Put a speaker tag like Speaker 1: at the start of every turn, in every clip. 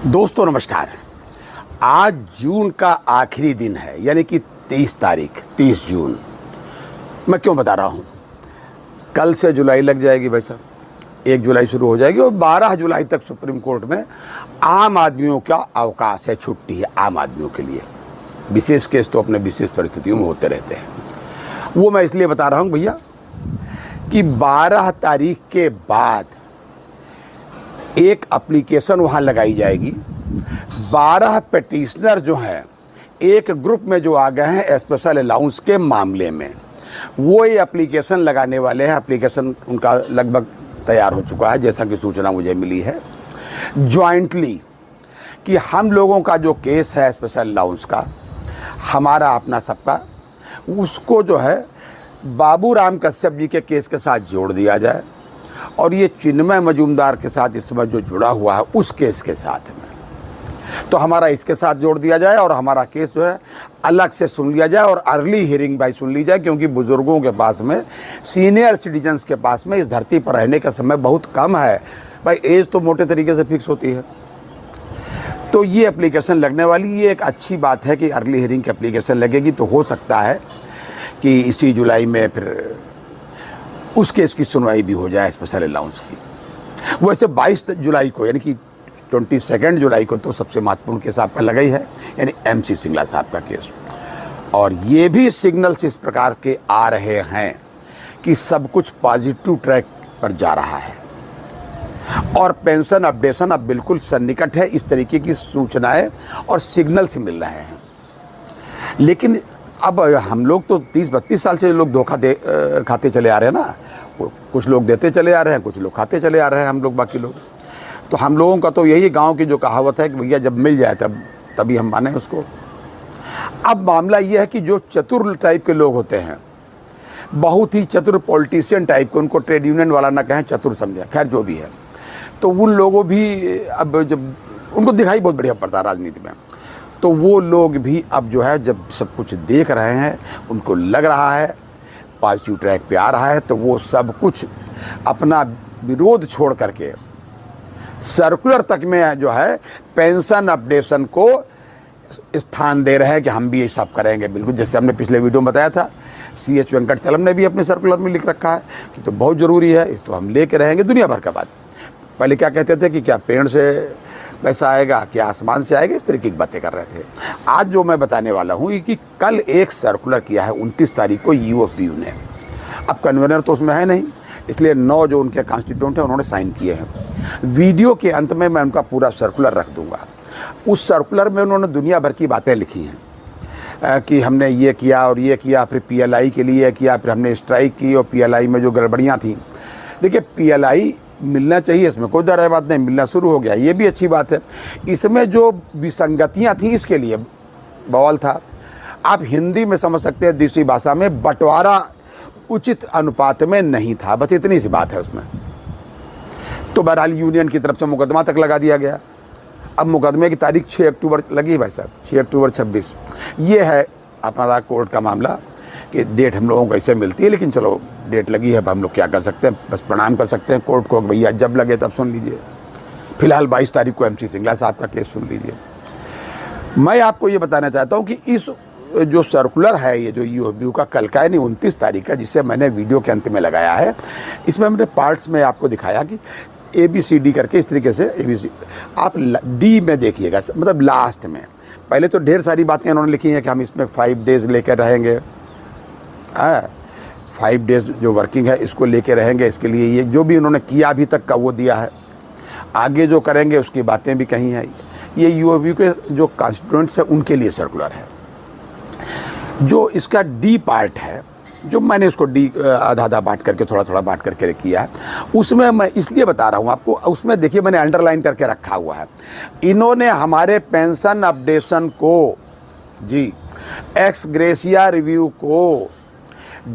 Speaker 1: दोस्तों नमस्कार। आज जून का आखिरी दिन है, यानी कि 30 जून। मैं क्यों बता रहा हूँ, कल से जुलाई लग जाएगी भाई साहब। 1 जुलाई शुरू हो जाएगी और 12 जुलाई तक सुप्रीम कोर्ट में आम आदमियों का अवकाश है, छुट्टी है आम आदमियों के लिए। विशेष केस तो अपने विशेष परिस्थितियों में होते रहते हैं। वो मैं इसलिए बता रहा हूँ भैया कि 12 तारीख के बाद एक एप्लीकेशन वहाँ लगाई जाएगी। 12 पिटीशनर जो हैं, एक ग्रुप में जो आ गए हैं स्पेशल अलाउंस के मामले में, वो ये एप्लीकेशन लगाने वाले हैं। एप्लीकेशन उनका लगभग तैयार हो चुका है, जैसा कि सूचना मुझे मिली है जॉइंटली, कि हम लोगों का जो केस है स्पेशल अलाउंस का, हमारा अपना सबका, उसको जो है बाबूराम कश्यप जी के केस के साथ जोड़ दिया जाए और ये चिन्मय मजूमदार के साथ इस समय जो जुड़ा हुआ है उस केस के साथ में, तो हमारा इसके साथ जोड़ दिया जाए और हमारा केस जो है अलग से सुन लिया जाए और अर्ली हियरिंग भाई सुन ली जाए। क्योंकि बुज़ुर्गों के पास में, सीनियर सिटीजन्स के पास में इस धरती पर रहने का समय बहुत कम है भाई। एज तो मोटे तरीके से फिक्स होती है। तो ये एप्लीकेशन लगने वाली, ये एक अच्छी बात है कि अर्ली हियरिंग की एप्लीकेशन लगेगी। तो हो सकता है कि इसी जुलाई में फिर उस केस की सुनवाई भी हो जाए स्पेशल अलाउंस की। वैसे 22 जुलाई को, यानी कि 22 जुलाई को तो सबसे महत्वपूर्ण केस आपका लगा ही है, यानी MC सिंगला साहब का केस। और ये भी सिग्नल्स इस प्रकार के आ रहे हैं कि सब कुछ पॉजिटिव ट्रैक पर जा रहा है और पेंशन अपडेशन अब बिल्कुल सन्निकट है। इस तरीके की सूचनाएं और सिग्नल्स मिल रहे हैं। लेकिन अब हम लोग तो 30-32 साल से लोग धोखा खाते चले आ रहे हैं ना। कुछ लोग देते चले आ रहे हैं, कुछ लोग खाते चले आ रहे हैं, हम लोग बाकी लोग। तो हम लोगों का तो यही गांव की जो कहावत है कि भैया जब मिल जाए तभी हम माने उसको। अब मामला ये है कि जो चतुर टाइप के लोग होते हैं, बहुत ही चतुर पॉलिटिशियन टाइप के, उनको ट्रेड यूनियन वाला ना कहें, चतुर समझें, खैर जो भी है, तो उन लोगों भी अब जब उनको दिखाई बहुत बढ़िया पड़ता है राजनीति में, तो वो लोग भी अब जो है जब सब कुछ देख रहे हैं, उनको लग रहा है पॉजिटिव ट्रैक पे आ रहा है, तो वो सब कुछ अपना विरोध छोड़ करके सर्कुलर तक में जो है पेंशन अपडेशन को स्थान दे रहे हैं कि हम भी ये सब करेंगे। बिल्कुल जैसे हमने पिछले वीडियो में बताया था, CH वेंकटचलम ने भी अपने सर्कुलर में लिख रखा है कि तो बहुत ज़रूरी है, तो हम लेके रहेंगे दुनिया भर का बात। पहले क्या कहते थे कि क्या पेड़ से पैसा आएगा, क्या आसमान से आएगा, इस तरीके की बातें कर रहे थे। आज जो मैं बताने वाला हूँ कि कल एक सर्कुलर किया है 29 तारीख को UFBU ने। अब कन्वीनर तो उसमें है नहीं, इसलिए 9 जो उनके कॉन्स्टिट्यूंट हैं उन्होंने साइन किए हैं। वीडियो के अंत में मैं उनका पूरा सर्कुलर रख दूंगा। उस सर्कुलर में उन्होंने दुनिया भर की बातें लिखी हैं कि हमने ये किया और ये किया, फिर PLI के लिए किया, फिर हमने स्ट्राइक की और PLI में जो गड़बड़ियाँ थी। देखिए PLI मिलना चाहिए, इसमें कोई डर बात नहीं, मिलना शुरू हो गया, ये भी अच्छी बात है। इसमें जो विसंगतियाँ थी इसके लिए बवाल था। आप हिंदी में समझ सकते हैं, दूसरी भाषा में बंटवारा उचित अनुपात में नहीं था, बस इतनी सी बात है उसमें। तो बहरहाल यूनियन की तरफ से मुकदमा तक लगा दिया गया। अब मुकदमे की तारीख 6 अक्टूबर लगी भाई साहब, 6 अक्टूबर 26। ये है हमारा कोर्ट का मामला कि डेट हम लोगों को ऐसे मिलती है, लेकिन चलो डेट लगी है, अब हम लोग क्या कर सकते हैं, बस प्रणाम कर सकते हैं कोर्ट को, भैया जब लगे तब सुन लीजिए। फिलहाल 22 तारीख को MC सिंगला साहब का केस सुन लीजिए। मैं आपको ये बताना चाहता हूँ कि इस जो सर्कुलर है, ये जो UFBU का कल का है, नहीं 29 तारीख का, जिसे मैंने वीडियो के अंत में लगाया है, इसमें मैंने पार्ट्स में आपको दिखाया कि ABCD करके इस तरीके से ABC आप D में देखिएगा, मतलब लास्ट में। पहले तो ढेर सारी बातें उन्होंने लिखी हैं कि हम इसमें 5 डेज़ लेकर रहेंगे, 5 डेज़ जो वर्किंग है इसको लेके रहेंगे। इसके लिए ये जो भी उन्होंने किया अभी तक का वो दिया है, आगे जो करेंगे उसकी बातें भी कही हैं। ये UFBU के जो कॉन्स्टिट्यूएंट्स हैं उनके लिए सर्कुलर है। जो इसका D पार्ट है, जो मैंने इसको D आधा बांट करके, थोड़ा बांट करके किया है, उसमें मैं इसलिए बता रहा हूँ आपको, उसमें देखिए मैंने अंडरलाइन करके रखा हुआ है। इन्होंने हमारे पेंशन अपडेशन को जी, एक्स ग्रेशिया रिव्यू को,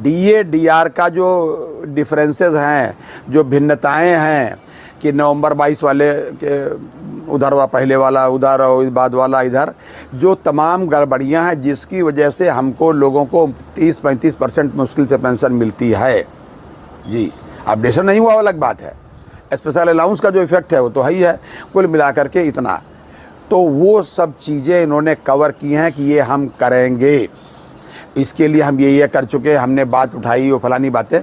Speaker 1: DA DR का जो डिफरेंसेस हैं, जो भिन्नताएं हैं कि नवंबर 22 वाले के उधर वा पहले वाला उधर और बाद वाला इधर, जो तमाम गड़बड़ियां हैं जिसकी वजह से हमको लोगों को 30-35% मुश्किल से पेंशन मिलती है जी। अपडेशन नहीं हुआ अलग बात है, स्पेशल अलाउंस का जो इफेक्ट है वो तो है ही है। कुल मिलाकर के इतना तो वो सब चीज़ें इन्होंने कवर की हैं कि ये हम करेंगे, इसके लिए हम ये कर चुके हैं, हमने बात उठाई वो फलानी बातें।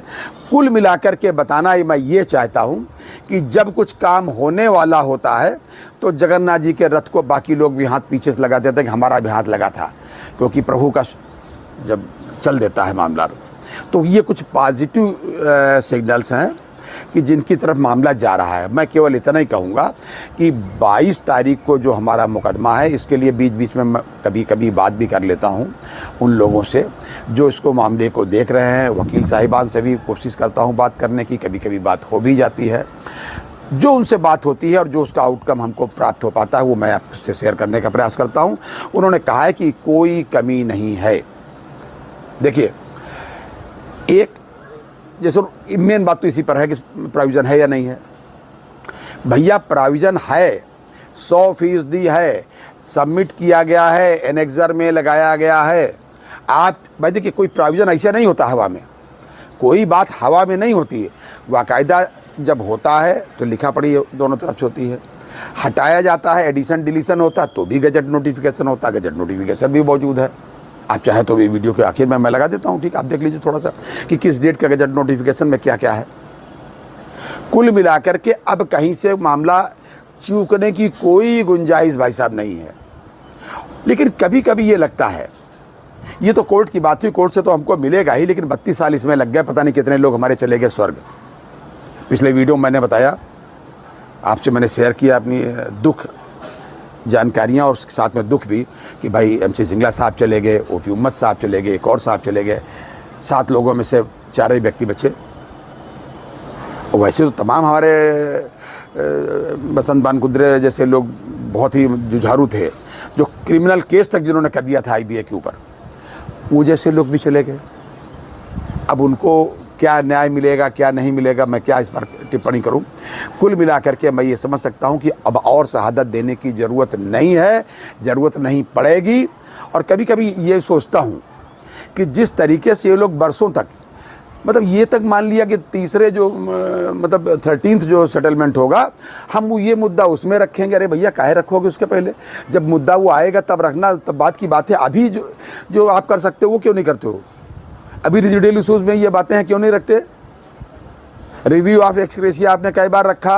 Speaker 1: कुल मिलाकर के बताना मैं ये चाहता हूँ कि जब कुछ काम होने वाला होता है तो जगन्नाथ जी के रथ को बाकी लोग भी हाथ पीछे से लगा देते हैं कि हमारा भी हाथ लगा था, क्योंकि प्रभु का जब चल देता है मामला। तो ये कुछ पॉजिटिव सिग्नल्स हैं कि जिनकी तरफ मामला जा रहा है। मैं केवल इतना ही कहूँगा कि 22 तारीख को जो हमारा मुकदमा है, इसके लिए बीच बीच में मैं कभी कभी बात भी कर लेता हूँ उन लोगों से जो इसको मामले को देख रहे हैं। वकील साहिबान से भी कोशिश करता हूँ बात करने की, कभी कभी बात हो भी जाती है। जो उनसे बात होती है और जो उसका आउटकम हमको प्राप्त हो पाता है वो मैं आपसे शेयर करने का प्रयास करता हूँ। उन्होंने कहा है कि कोई कमी नहीं है। देखिए, एक जैसे मेन बात तो इसी पर है कि प्रोविज़न है या नहीं है। भैया प्रोविज़न है, 100% है, सबमिट किया गया है, एनेक्सर में लगाया गया है। आप भाई देखिए, कोई प्रोविज़न ऐसा नहीं होता हवा में, कोई बात हवा में नहीं होती है। बाकायदा जब होता है तो लिखा पढ़ी दोनों तरफ से होती है। हटाया जाता है, एडिशन डिलीशन होता है तो भी गजट नोटिफिकेशन होता है, गजट नोटिफिकेशन भी मौजूद है। आप चाहे तो भी वीडियो के आखिर में मैं लगा देता हूँ, ठीक, आप देख लीजिए थोड़ा सा कि किस डेट का गजट नोटिफिकेशन में क्या क्या है। कुल मिलाकर के अब कहीं से मामला चूकने की कोई गुंजाइश भाई साहब नहीं है। लेकिन कभी कभी ये लगता है, ये तो कोर्ट की बात हुई, कोर्ट से तो हमको मिलेगा ही, लेकिन 32 साल इसमें लग गए, पता नहीं कितने लोग हमारे चले गए स्वर्ग। पिछले वीडियो में मैंने बताया, आपसे मैंने शेयर किया अपनी दुख जानकारियाँ और उसके साथ में दुख भी कि भाई MC सिंगला साहब चले गए, OP उम्मत साहब चले गए, एक और साहब चले गए, 7 लोगों में से 4 ही व्यक्ति बचे। और वैसे तो तमाम हमारे बसंत बानकुद्रे जैसे लोग बहुत ही जुझारू थे, जो क्रिमिनल केस तक जिन्होंने कर दिया था IBA के ऊपर, वो जैसे लोग भी चले गए। अब उनको क्या न्याय मिलेगा क्या नहीं मिलेगा, मैं क्या इस पर टिप्पणी करूं। कुल मिलाकर के मैं ये समझ सकता हूं कि अब और शहादत देने की ज़रूरत नहीं है, ज़रूरत नहीं पड़ेगी। और कभी कभी ये सोचता हूं कि जिस तरीके से ये लोग बरसों तक, मतलब ये तक मान लिया कि तीसरे जो मतलब 13th जो सेटलमेंट होगा, हम ये मुद्दा उसमें रखेंगे। अरे भैया काहे रखोगे उसके पहले, जब मुद्दा वो आएगा तब रखना, तब बात की बात है। अभी जो आप कर सकते हो वो क्यों नहीं करते हो? अभी रेजिडुअल इशूज़ में ये बातें हैं, क्यों नहीं रखते? रिव्यू ऑफ एक्सग्रेशिया आपने कई बार रखा,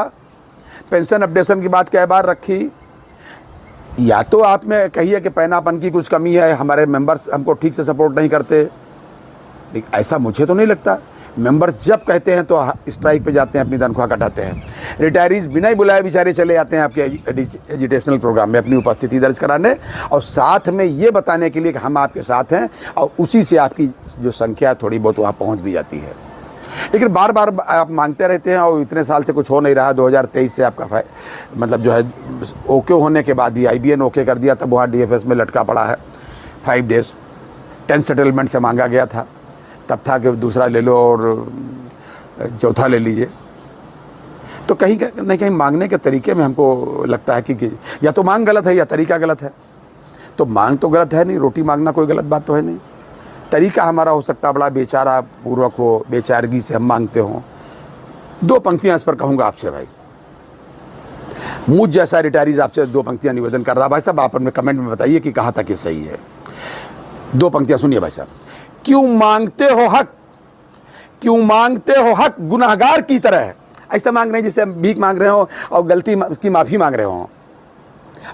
Speaker 1: पेंशन अपडेशन की बात कई बार रखी। या तो आप में कहिए कि पैनापन की कुछ कमी है, हमारे मेंबर्स हमको ठीक से सपोर्ट नहीं करते, लेकिन ऐसा मुझे तो नहीं लगता। मेंबर्स जब कहते हैं तो स्ट्राइक पे जाते हैं, अपनी तनख्वाह कटाते हैं। रिटायरीज बिना ही बुलाए बेचारे चले जाते हैं आपके एजुटेशनल प्रोग्राम में अपनी उपस्थिति दर्ज कराने, और साथ में ये बताने के लिए कि हम आपके साथ हैं, और उसी से आपकी जो संख्या थोड़ी बहुत वहाँ पहुँच भी जाती है। लेकिन बार बार आप मांगते रहते हैं और इतने साल से कुछ हो नहीं रहा। 2023 से आपका मतलब जो है ओके होने के बाद भी IBA ने ओके कर दिया, तब वहाँ DFS में लटका पड़ा है 5 डेज़। 10 सेटलमेंट से मांगा गया था, तब था कि दूसरा ले लो और चौथा ले लीजिए। तो कहीं न कहीं मांगने के तरीके में हमको लगता है कि या तो मांग गलत है या तरीका गलत है। तो मांग तो गलत है नहीं, रोटी मांगना कोई गलत बात तो है नहीं। तरीका हमारा हो सकता है बड़ा बेचारा पूर्वक हो, बेचारगी से हम मांगते हों। 2 पंक्तियाँ इस पर कहूँगा आपसे भाई, मुझ जैसा रिटायरीज आपसे 2 पंक्तियाँ निवेदन कर रहा। भाई साहब आप अपने कमेंट में बताइए कि कहाँ तक ये सही है। 2 पंक्तियाँ सुनिए भाई साहब। क्यों मांगते हो हक, क्यों मांगते हो हक गुनाहगार की तरह। ऐसा मांग रहे हैं जिससे भीख मांग रहे हो और गलती की माफ़ी मांग रहे हो।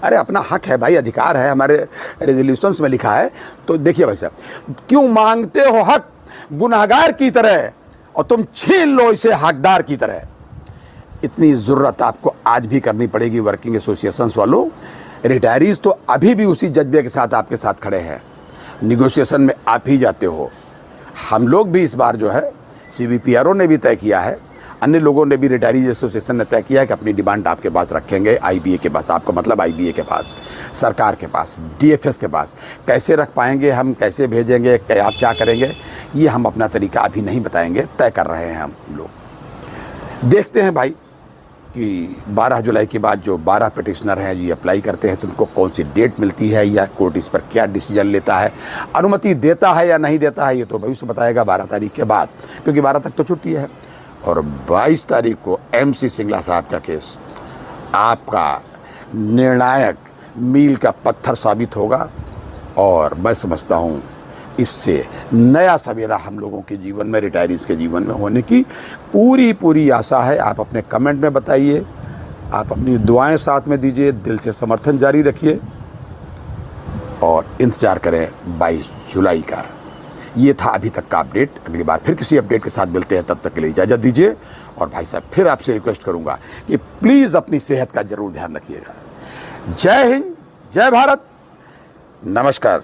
Speaker 1: अरे अपना हक है भाई, अधिकार है, हमारे रेजोल्यूशंस में लिखा है। तो देखिए भाई साहब, क्यों मांगते हो हक गुनाहगार की तरह और तुम छीन लो इसे हकदार की तरह। इतनी ज़रूरत आपको आज भी करनी पड़ेगी वर्किंग एसोसिएशंस वालों। रिटायरीज तो अभी भी उसी जज्बे के साथ आपके साथ खड़े हैं, निगोशिएशन में आप ही जाते हो। हम लोग भी इस बार जो है CBPRO ने भी तय किया है, अन्य लोगों ने भी, रिटायरीज एसोसिएशन ने तय किया है कि अपनी डिमांड आपके पास रखेंगे, IBA के पास। आपका मतलब IBA के पास, सरकार के पास, DFS के पास। कैसे रख पाएंगे हम, कैसे भेजेंगे, आप क्या करेंगे, ये हम अपना तरीका अभी नहीं बताएंगे, तय कर रहे हैं हम लोग। देखते हैं भाई कि 12 जुलाई के बाद जो 12 पिटिशनर हैं ये अप्लाई करते हैं तो उनको कौन सी डेट मिलती है, या कोर्ट इस पर क्या डिसीजन लेता है, अनुमति देता है या नहीं देता है, ये तो भविष्य बताएगा 12 तारीख के बाद, क्योंकि 12 तक तो छुट्टी है। और 22 तारीख को MC सिंगला साहब का केस आपका निर्णायक मील का पत्थर साबित होगा। और मैं समझता हूँ इससे नया सवेरा हम लोगों के जीवन में, रिटायरीज़ के जीवन में होने की पूरी आशा है। आप अपने कमेंट में बताइए, आप अपनी दुआएं साथ में दीजिए, दिल से समर्थन जारी रखिए और इंतज़ार करें 22 जुलाई का। ये था अभी तक का अपडेट। अगली बार फिर किसी अपडेट के साथ मिलते हैं, तब तक के लिए इजाज़त दीजिए। और भाई साहब फिर आपसे रिक्वेस्ट करूँगा कि प्लीज़ अपनी सेहत का ज़रूर ध्यान रखिएगा। जय हिंद, जय भारत, नमस्कार।